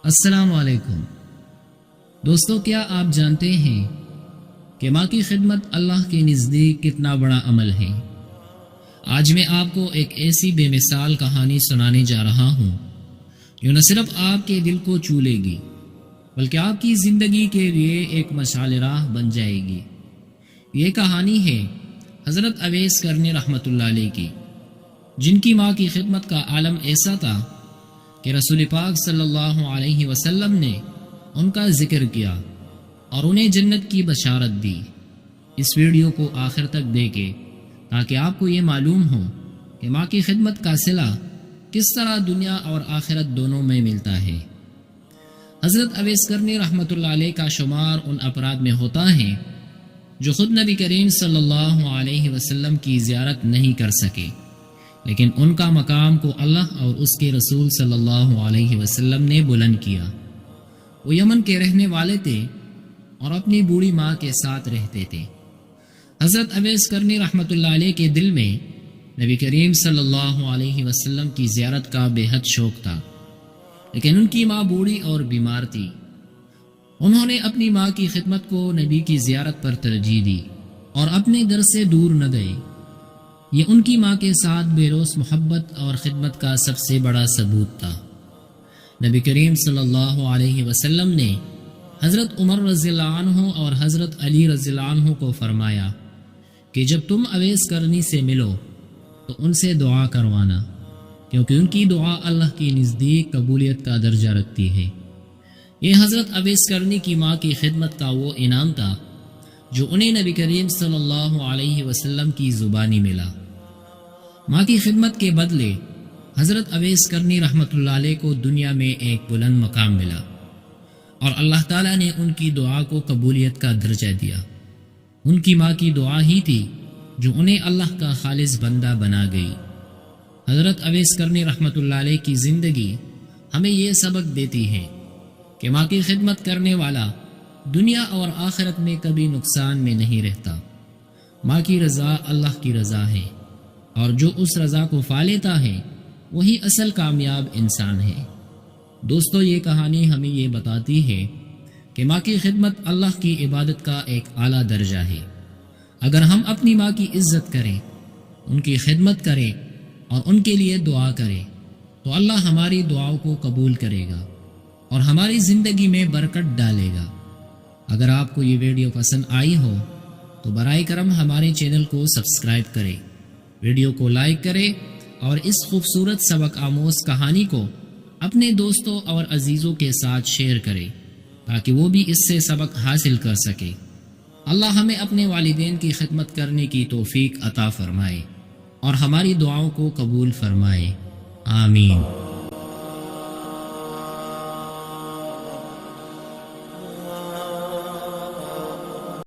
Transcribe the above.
السلام علیکم دوستو، کیا آپ جانتے ہیں کہ ماں کی خدمت اللہ کے نزدیک کتنا بڑا عمل ہے؟ آج میں آپ کو ایک ایسی بے مثال کہانی سنانے جا رہا ہوں جو نہ صرف آپ کے دل کو چھو لے گی بلکہ آپ کی زندگی کے لیے ایک مشعل راہ بن جائے گی۔ یہ کہانی ہے حضرت اویس کرنی رحمۃ اللہ علیہ کی، جن کی ماں کی خدمت کا عالم ایسا تھا کہ رسول پاک صلی اللہ علیہ وسلم نے ان کا ذکر کیا اور انہیں جنت کی بشارت دی۔ اس ویڈیو کو آخر تک دیکھیں تاکہ آپ کو یہ معلوم ہو کہ ماں کی خدمت کا صلہ کس طرح دنیا اور آخرت دونوں میں ملتا ہے۔ حضرت اویس کرنی رحمۃ اللہ علیہ کا شمار ان افراد میں ہوتا ہے جو خود نبی کریم صلی اللہ علیہ وسلم کی زیارت نہیں کر سکے، لیکن ان کا مقام کو اللہ اور اس کے رسول صلی اللہ علیہ وسلم نے بلند کیا۔ وہ یمن کے رہنے والے تھے اور اپنی بوڑھی ماں کے ساتھ رہتے تھے۔ حضرت اویس کرنی رحمۃ اللہ علیہ کے دل میں نبی کریم صلی اللہ علیہ وسلم کی زیارت کا بے حد شوق تھا، لیکن ان کی ماں بوڑھی اور بیمار تھی۔ انہوں نے اپنی ماں کی خدمت کو نبی کی زیارت پر ترجیح دی اور اپنے گھر سے دور نہ گئے۔ یہ ان کی ماں کے ساتھ بے لوث محبت اور خدمت کا سب سے بڑا ثبوت تھا۔ نبی کریم صلی اللہ علیہ وسلم نے حضرت عمر رضی اللہ عنہ اور حضرت علی رضی اللہ عنہ کو فرمایا کہ جب تم اویس کرنی سے ملو تو ان سے دعا کروانا، کیونکہ ان کی دعا اللہ کے نزدیک قبولیت کا درجہ رکھتی ہے۔ یہ حضرت اویس کرنی کی ماں کی خدمت کا وہ انعام تھا جو انہیں نبی کریم صلی اللہ علیہ وسلم کی زبانی ملا۔ ماں کی خدمت کے بدلے حضرت اویس کرنی رحمۃ اللہ علیہ کو دنیا میں ایک بلند مقام ملا اور اللہ تعالیٰ نے ان کی دعا کو قبولیت کا درجہ دیا۔ ان کی ماں کی دعا ہی تھی جو انہیں اللہ کا خالص بندہ بنا گئی۔ حضرت اویس کرنی رحمۃ اللہ علیہ کی زندگی ہمیں یہ سبق دیتی ہے کہ ماں کی خدمت کرنے والا دنیا اور آخرت میں کبھی نقصان میں نہیں رہتا۔ ماں کی رضا اللہ کی رضا ہے، اور جو اس رضا کو پا لیتا ہے وہی اصل کامیاب انسان ہے۔ دوستو، یہ کہانی ہمیں یہ بتاتی ہے کہ ماں کی خدمت اللہ کی عبادت کا ایک اعلیٰ درجہ ہے۔ اگر ہم اپنی ماں کی عزت کریں، ان کی خدمت کریں اور ان کے لیے دعا کریں تو اللہ ہماری دعاؤں کو قبول کرے گا اور ہماری زندگی میں برکت ڈالے گا۔ اگر آپ کو یہ ویڈیو پسند آئی ہو تو برائے کرم ہمارے چینل کو سبسکرائب کریں، ویڈیو کو لائک کریں اور اس خوبصورت سبق آموز کہانی کو اپنے دوستوں اور عزیزوں کے ساتھ شیئر کریں تاکہ وہ بھی اس سے سبق حاصل کر سکے۔ اللہ ہمیں اپنے والدین کی خدمت کرنے کی توفیق عطا فرمائے اور ہماری دعاؤں کو قبول فرمائے، آمین۔